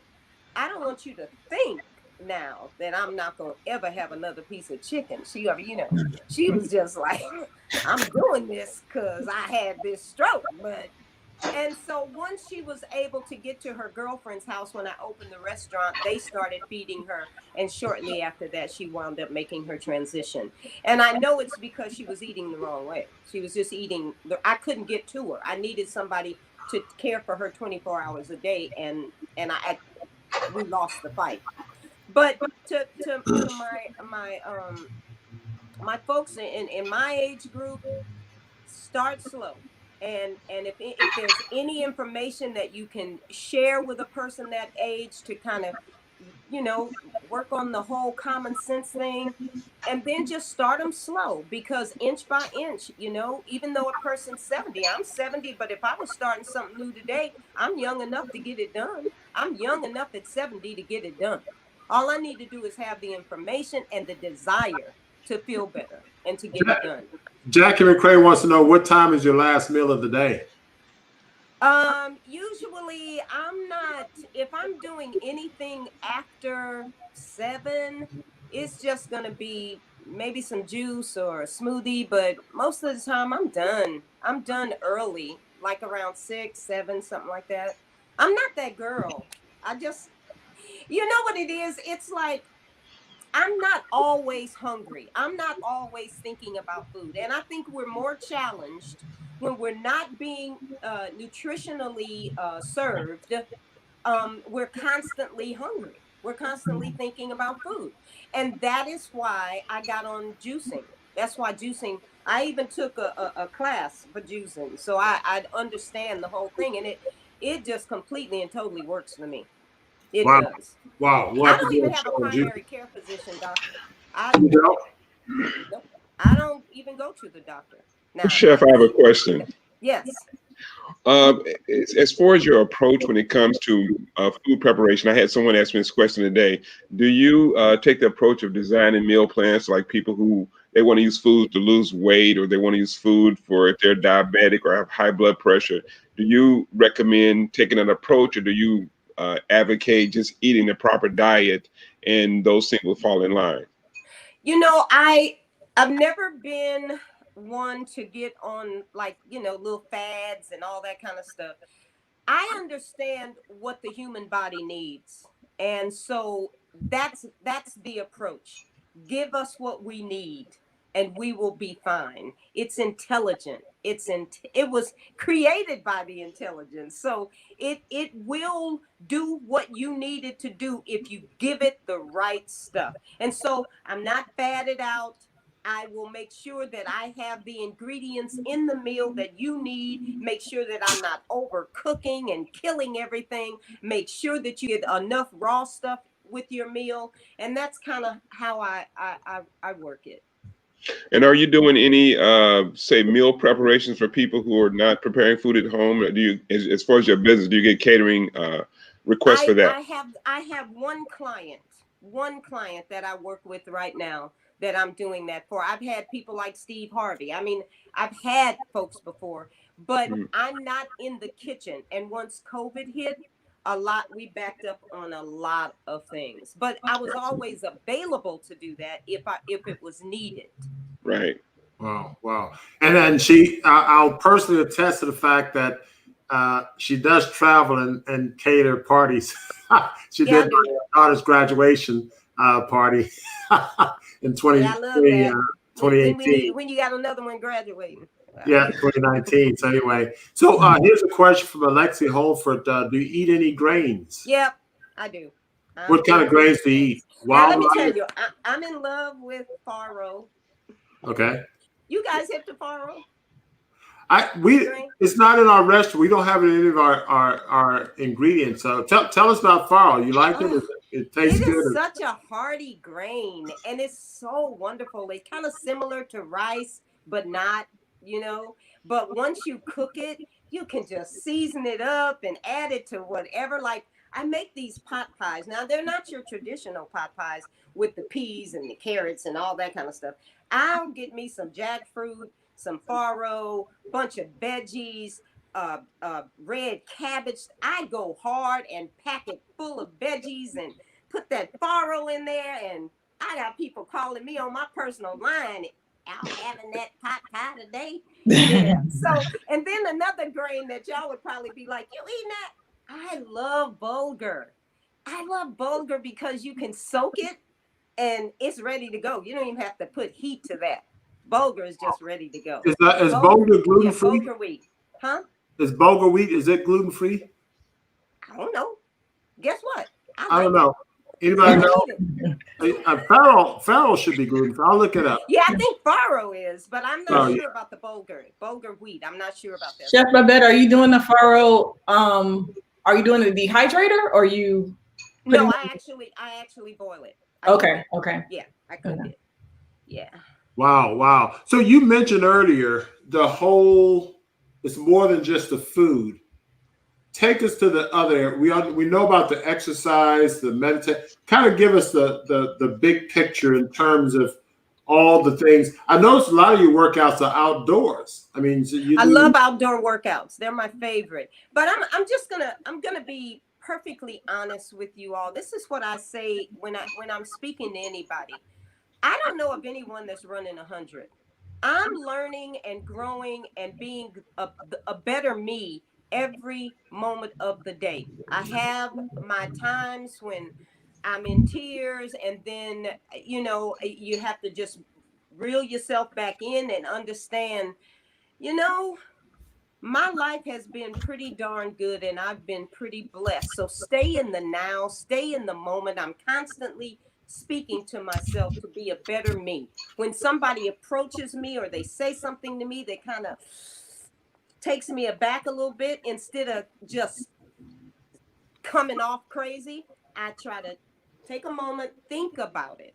don't want you to think now that I'm not gonna ever have another piece of chicken. She was just like, I'm doing this because I had this stroke. And so once she was able to get to her girlfriend's house when I opened the restaurant, they started feeding her. And shortly after that, she wound up making her transition. And I know it's because she was eating the wrong way. She was just eating. I couldn't get to her. I needed somebody to care for her 24 hours a day. And we lost the fight. But to my folks in my age group, start slow. And if there's any information that you can share with a person that age to kind of, work on the whole common sense thing, and then just start them slow, because inch by inch, even though a person's 70, I'm 70, but if I was starting something new today, I'm young enough to get it done. I'm young enough at 70 to get it done. All I need to do is have the information and the desire to feel better and to get it done. Jackie McCray wants to know, what time is your last meal of the day? Usually if I'm doing anything after 7, it's just gonna be maybe some juice or a smoothie, but most of the time I'm done. I'm done early, like around 6, 7, something like that. I'm not that girl. You know what it is? It's like, I'm not always hungry. I'm not always thinking about food. And I think we're more challenged when we're not being nutritionally served. We're constantly hungry. We're constantly thinking about food. And that is why I got on juicing. That's why juicing, I even took a class for juicing. So I understand the whole thing. And it just completely and totally works for me. It does. Wow. I don't even have a primary care physician, doctor. Nope. I don't even go to the doctor. Now, Chef, I have a question. Yes. As far as your approach when it comes to food preparation, I had someone ask me this question today. Do you take the approach of designing meal plans, like people who they want to use food to lose weight, or they want to use food for if they're diabetic or have high blood pressure? Do you recommend taking an approach, or do you advocate just eating the proper diet and those things will fall in line? I've never been one to get on, like, little fads and all that kind of stuff. I understand what the human body needs. And so that's the approach. Give us what we need and we will be fine. It's intelligent. It was created by the intelligence. So it will do what you need it to do if you give it the right stuff. And so I'm not fatted out. I will make sure that I have the ingredients in the meal that you need. Make sure that I'm not overcooking and killing everything. Make sure that you get enough raw stuff with your meal. And that's kind of how I work it. And are you doing any, say, meal preparations for people who are not preparing food at home? Or do you, as far as your business, do you get catering requests for that? I have one client that I work with right now that I'm doing that for. I've had people like Steve Harvey. I mean, I've had folks before, but I'm not in the kitchen. And once COVID hit, we backed up on a lot of things. But I was always available to do that if it was needed. Right. Wow. And then I'll personally attest to the fact that she does travel and cater parties. She did my daughter's graduation party in 2018. When you got another one graduating. Yeah, 2019. So anyway, here's a question from Alexi Holford. Do you eat any grains? Yep, I do. What kind of grains do you eat? Now, let me tell you, I'm in love with farro. Okay. You guys hip to farro? It's not in our restaurant. We don't have it in any of our ingredients. So tell us about farro. You like it? It tastes good. It is such a hearty grain, and it's so wonderful. It's kind of similar to rice, but not, But once you cook it, you can just season it up and add it to whatever. Like, I make these pot pies. Now, they're not your traditional pot pies with the peas and the carrots and all that kind of stuff. I'll get me some jackfruit, some farro, bunch of veggies, red cabbage. I go hard and pack it full of veggies and put that farro in there. And I got people calling me on my personal line, out having that pot pie today. Yeah. So, and then another grain that y'all would probably be like, you eating that? I love bulgur. I love bulgur because you can soak it and it's ready to go. You don't even have to put heat to that. Bulgur is just ready to go. Is bulgur gluten free? Bulgur wheat. Huh? Is bulgur wheat, is it gluten free? I don't know. Guess what? I don't know. Anybody know? Farro should be gluten free. I'll look it up. Yeah, I think farro is, but I'm not sure about the bulgur wheat. I'm not sure about that. Chef Babette, are you doing the farro? Are you doing the dehydrator, or you? No, I actually boil it. Okay. Yeah, I cook it. Yeah. Wow. So you mentioned earlier it's more than just the food. Take us to the other. We know about the exercise, the meditation. Kind of give us the big picture in terms of all the things. I noticed a lot of your workouts are outdoors. I mean, I love outdoor workouts. They're my favorite. But I'm gonna be perfectly honest with you all. This is what I say when I'm speaking to anybody. I don't know of anyone that's running 100. I'm learning and growing and being a better me every moment of the day. I have my times when I'm in tears, and then, you have to just reel yourself back in and understand, my life has been pretty darn good and I've been pretty blessed. So stay in the now, stay in the moment. I'm constantly speaking to myself to be a better me. When somebody approaches me or they say something to me that kind of takes me aback a little bit, instead of just coming off crazy, I try to take a moment, think about it.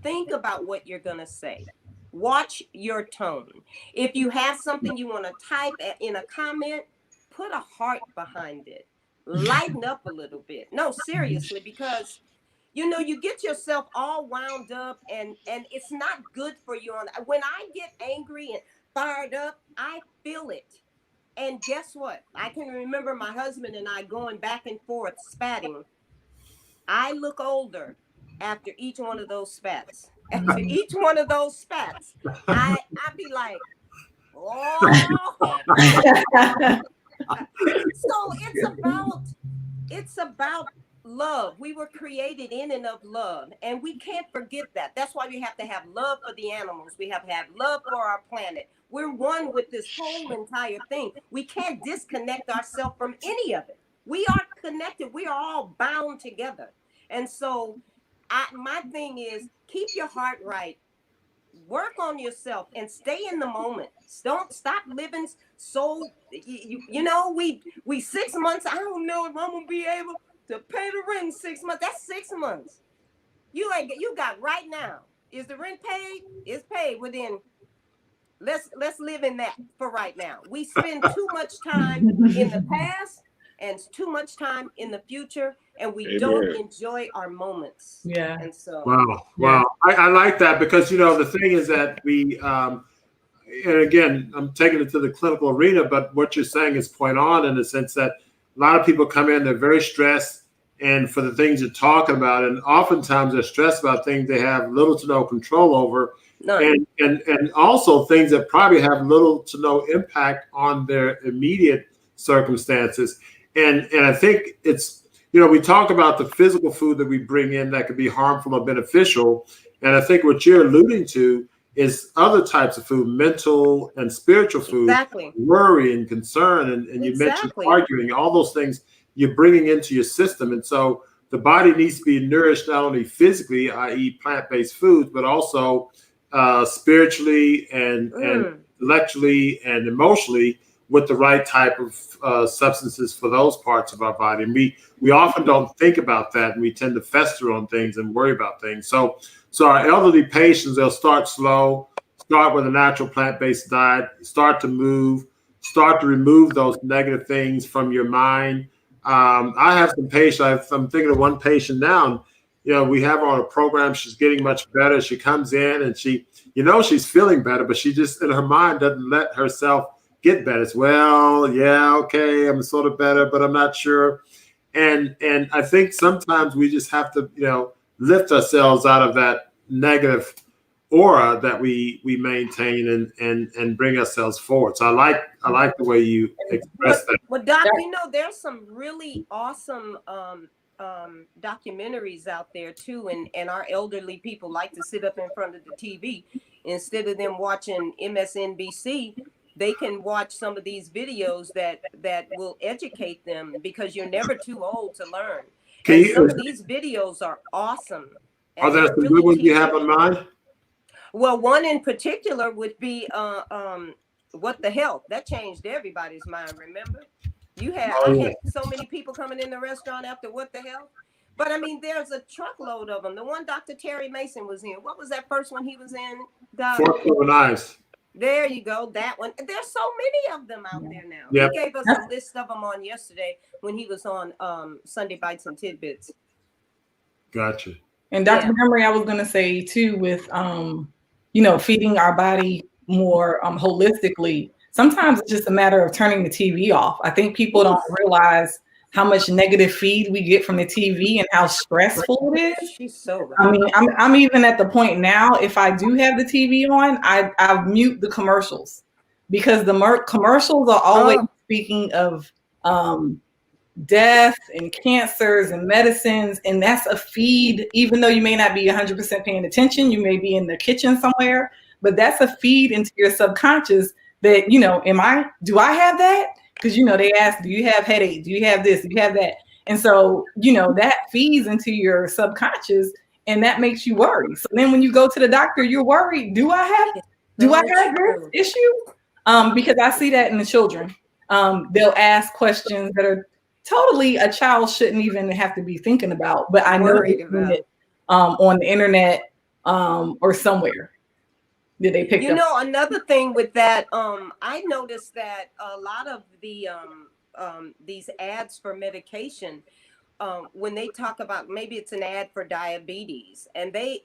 Think about what you're going to say. Watch your tone. If you have something you want to type in a comment, put a heart behind it. Lighten up a little bit. No, seriously, because you get yourself all wound up and it's not good for you. When I get angry and fired up, I feel it. And guess what? I can remember my husband and I going back and forth spatting. I look older after each one of those spats. After each one of those spats, I be like, oh. So it's about love. We were created in and of love, and we can't forget that. That's why we have to have love for the animals. We have to have love for our planet. We're one with this whole entire thing. We can't disconnect ourselves from any of it. We are connected. We are all bound together. And so my thing is, keep your heart right. Work on yourself and stay in the moment. Don't stop living so, we 6 months. I don't know if I'm going to be able to pay the rent in 6 months. That's 6 months. You got right now. Is the rent paid? It's paid within. Let's live in that for right now. We spend too much time in the past and too much time in the future, and we don't enjoy our moments. Yeah. And so. Wow. I like that because, the thing is that we, and again, I'm taking it to the clinical arena, but what you're saying is point on in the sense that a lot of people come in, they're very stressed, and for the things you're talking about, and oftentimes they're stressed about things they have little to no control over. And also things that probably have little to no impact on their immediate circumstances. And I think it's, we talk about the physical food that we bring in that could be harmful or beneficial. And I think what you're alluding to is other types of food, mental and spiritual food, worry and concern. And you mentioned arguing, all those things you're bringing into your system. And so the body needs to be nourished not only physically, i.e. plant-based foods, but also spiritually and intellectually and emotionally with the right type of substances for those parts of our body. And we often don't think about that, and we tend to fester on things and worry about things. So our elderly patients, they'll start slow, start with a natural plant-based diet, start to move, start to remove those negative things from your mind. I have some patients. I'm thinking of one patient now. And, we have her on a program. She's getting much better. She comes in and she's feeling better, but she just in her mind doesn't let herself get better. It's, well, yeah, okay, I'm sort of better, but I'm not sure. And I think sometimes we just have to, lift ourselves out of that negative aura that we maintain and bring ourselves forward. So I like the way you express that. Well, Doc, there's some really awesome documentaries out there too, and our elderly people like to sit up in front of the TV instead of them watching MSNBC. They can watch some of these videos that will educate them, because you're never too old to learn. Some of these videos are awesome. Are there some good ones you have in mind? Well, one in particular would be What the Health. That changed everybody's mind, remember? I had so many people coming in the restaurant after What the Health. But I mean, there's a truckload of them. The one Dr. Terry Mason was in. What was that first one he was in? Forks Over Knives. There you go. That one. There's so many of them out there now. Yep. He gave us a list of them on yesterday when he was on Sunday Bites and Tidbits. Gotcha. And Dr. Montgomery, I was going to say too, with feeding our body more holistically. Sometimes it's just a matter of turning the TV off. I think people don't realize how much negative feed we get from the TV and how stressful it is. She's so right. I mean, I'm even at the point now, if I do have the TV on, I mute the commercials, because the commercials are always speaking of death and cancers and medicines. And that's a feed, even though you may not be 100% paying attention, you may be in the kitchen somewhere, but that's a feed into your subconscious that, do I have that? Because, they ask, do you have headache? Do you have this? Do you have that? And so, that feeds into your subconscious, and that makes you worry. So then when you go to the doctor, you're worried. Do I have this issue? Because I see that in the children. They'll ask questions that are totally a child shouldn't even have to be thinking about. But I know it on the internet or somewhere. Did they pick up? Another thing with that, I noticed that a lot of the these ads for medication, when they talk about, maybe it's an ad for diabetes, and they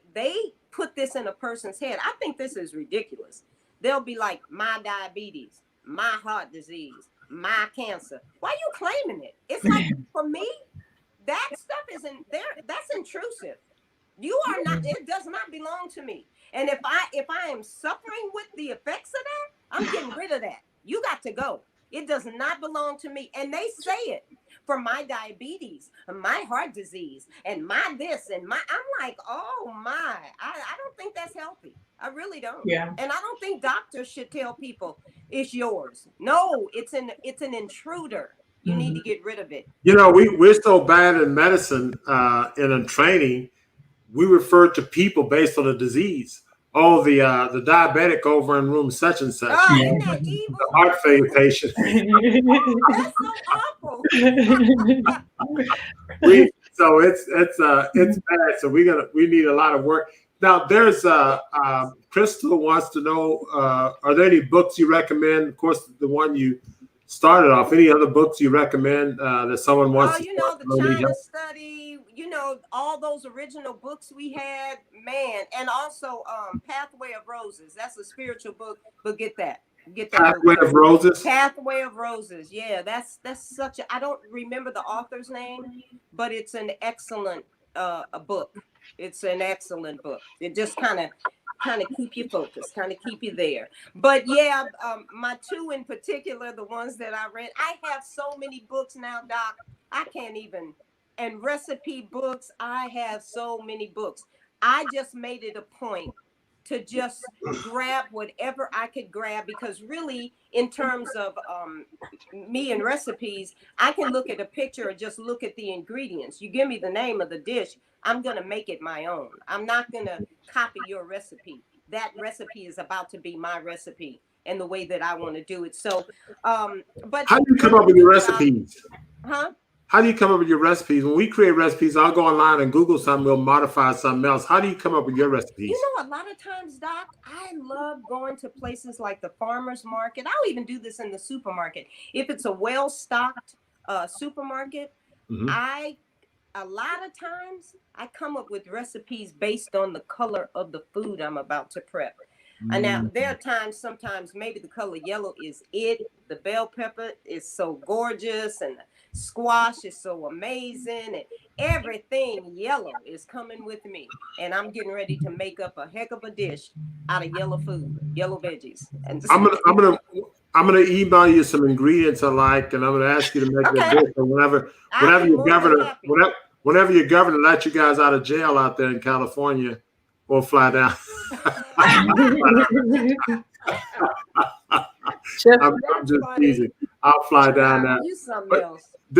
put this in a person's head. I think this is ridiculous. They'll be like, my diabetes, my heart disease, my cancer. Why are you claiming it? It's like, for me, that stuff isn't there. That's intrusive. You are not, it does not belong to me. And if I am suffering with the effects of that, I'm getting rid of that. You got to go. It does not belong to me. And they say it for my diabetes, my heart disease, and my this and my, I'm like, oh my, I don't think that's healthy. I really don't. Yeah. And I don't think doctors should tell people it's yours. No, it's an intruder. You need to get rid of it. We're so bad in medicine, in training, we refer to people based on a disease. Oh, the diabetic over in room such and such. Oh, isn't that evil? The heart failure patient. That's so awful. So it's bad. So we need a lot of work. Now there's Crystal wants to know, are there any books you recommend? Of course, the one you started off. Any other books you recommend that someone wants to the China Study, all those original books we had, man. And also Pathway of Roses. That's a spiritual book, but get that Pathway of Roses. Pathway of Roses. Yeah, that's such a, I don't remember the author's name, but it's an excellent a book. It's an excellent book. It just kind of keep you focused, kind of keep you there. But yeah, my two in particular, the ones that I read, I have so many books now, Doc, I can't even, and recipe books, I have so many books. I just made it a point to just grab whatever I could grab, because really, in terms of me and recipes, I can look at a picture or just look at the ingredients. You give me the name of the dish, I'm going to make it my own. I'm not going to copy your recipe. That recipe is about to be my recipe. and the way that I want to do it. So, but how do you come up with your recipes? Huh? How do you come up with your recipes? When we create recipes, I'll go online and Google something, we'll modify something else. How do you come up with your recipes? You know, a lot of times, Doc, I love going to places like the farmer's market. I'll even do this in the supermarket. If it's a well-stocked supermarket, a lot of times I come up with recipes based on the color of the food I'm about to prep. And now there are times, sometimes maybe the color yellow is it. The bell pepper is so gorgeous, and the squash is so amazing, and everything yellow is coming with me. And I'm getting ready to make up a heck of a dish out of yellow food, yellow veggies. And I'm gonna email you some ingredients I like, and I'm gonna ask you to make the dish. And whenever your governor let you guys out of jail out there in California, we'll fly down. I'm just teasing. I'll fly down there.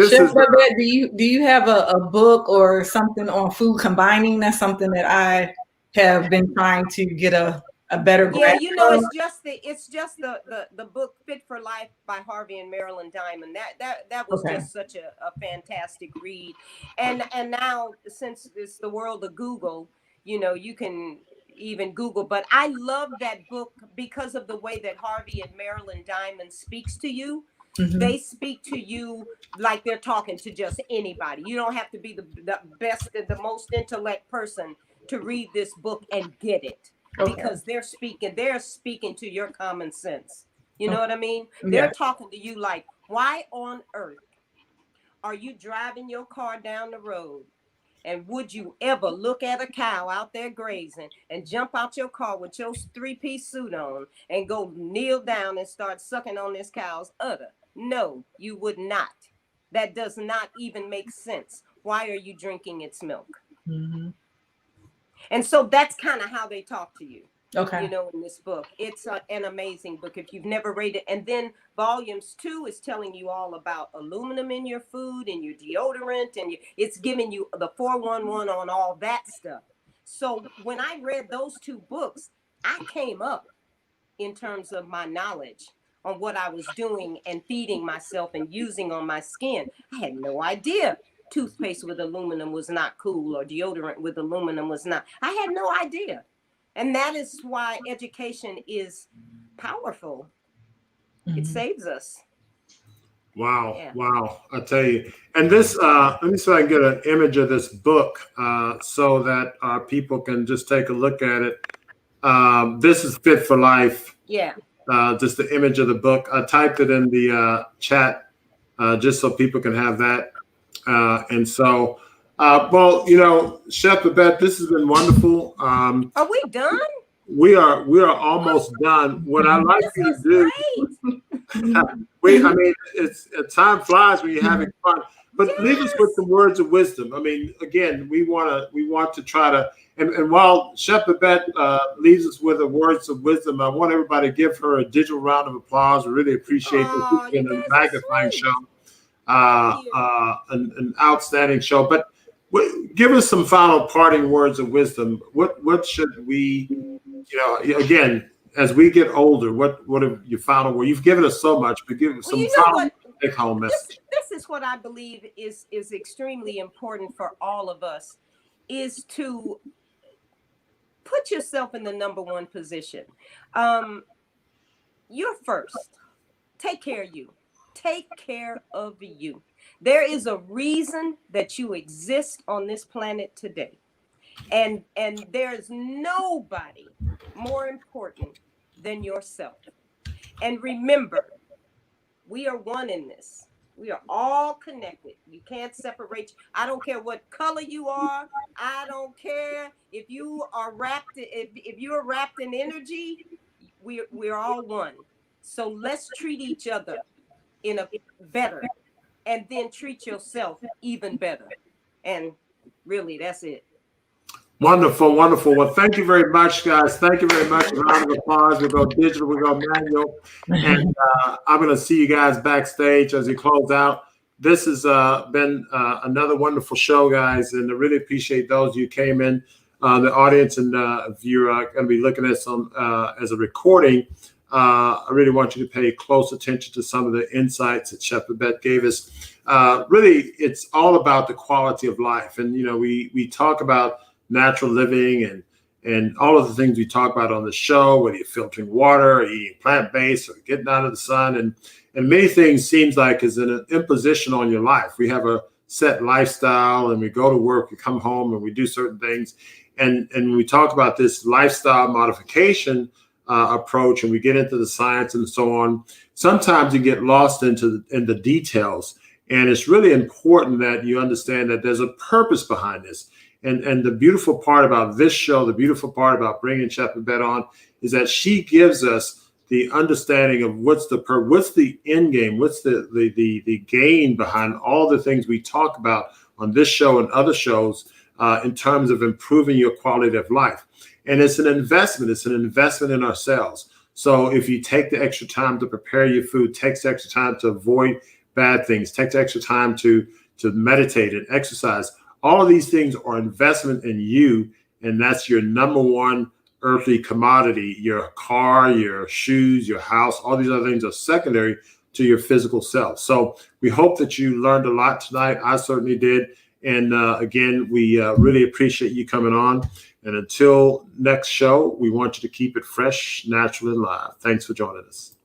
Chef Babette, do you have a book or something on food combining? That's something that I have been trying to get a better grasp. You know, it's just the book Fit for Life by Harvey and Marilyn Diamond. That was just such a fantastic read. And now, since it's the world of Google, you know, you can even Google, but I love that book because of the way that Harvey and Marilyn Diamond speaks to you. They speak to you like they're talking to just anybody. You don't have to be the best and the most intellect person to read this book and get it, because they're speaking to your common sense. You know what I mean? They're talking to you like, why on earth are you driving your car down the road? And would you ever look at a cow out there grazing and jump out your car with your 3-piece suit on and go kneel down and start sucking on this cow's udder? No, you would not. That does not even make sense. Why are you drinking its milk? And so that's kind of how they talk to you. You know, in this book, it's an amazing book if you've never read it. And then volumes 2 is telling you all about aluminum in your food and your deodorant, and it's giving you the 411 on all that stuff. So when I read those 2 books, I came up in terms of my knowledge on what I was doing and feeding myself and using on my skin. I had no idea toothpaste with aluminum was not cool, or deodorant with aluminum was not. I had no idea. And that is why education is powerful. It saves us. Wow. Wow. I tell you. And this, let me see if I can get an image of this book so that people can just take a look at it. This is Fit for Life. Yeah. Just the image of the book. I typed it in the chat just so people can have that. And so, well, you know, Chef Babette, this has been wonderful. Are we done? We are almost done. What I like you to do, I mean, it's time flies when you're having fun. But leave us with some words of wisdom. I mean, again, we want to try to, and while Chef Babette leaves us with the words of wisdom, I want everybody to give her a digital round of applause. We really appreciate this. It's been a magnifying show, an outstanding show. But give us some final parting words of wisdom. What should we, you know, again, as we get older, what are your final words? You've given us so much, but give us some final take-home message. This is what I believe is extremely important for all of us, is to put yourself in the number one position. You're first. Take care of you. Take care of you. There is a reason that you exist on this planet today. And there's nobody more important than yourself. And remember, we are one in this. We are all connected. You can't separate. I don't care what color you are. I don't care if you are wrapped. If you are wrapped in energy, we're all one. So let's treat each other in a better, and then treat yourself even better. And really, that's it. Wonderful, wonderful. Well, thank you very much, guys. Thank you very much. A round of applause. We go digital, we go manual. And I'm going to see you guys backstage as we close out. This has been another wonderful show, guys. And I really appreciate those of you who came in, the audience. And if you're going to be looking at some as a recording, I really want you to pay close attention to some of the insights that Chef Babette gave us. Really, it's all about the quality of life. And, we talk about natural living and all of the things we talk about on the show, whether you're filtering water or eating plant-based or getting out of the sun. And many things seems like is an imposition on your life. We have a set lifestyle and we go to work, we come home and we do certain things. And when we talk about this lifestyle modification approach and we get into the science and so on, sometimes you get lost in the details. And it's really important that you understand that there's a purpose behind this. And the beautiful part about this show, the beautiful part about bringing Chef Babette on is that she gives us the understanding of what's the end game, what's the gain behind all the things we talk about on this show and other shows in terms of improving your quality of life. And it's an investment. It's an investment in ourselves. So if you take the extra time to prepare your food, takes the extra time to avoid bad things, takes the extra time to meditate and exercise, all of these things are investment in you. And that's your number one earthly commodity. Your car, your shoes, your house, all these other things are secondary to your physical self. So we hope that you learned a lot tonight. I certainly did. And again, we really appreciate you coming on. And until next show, we want you to keep it fresh, natural, and live. Thanks for joining us.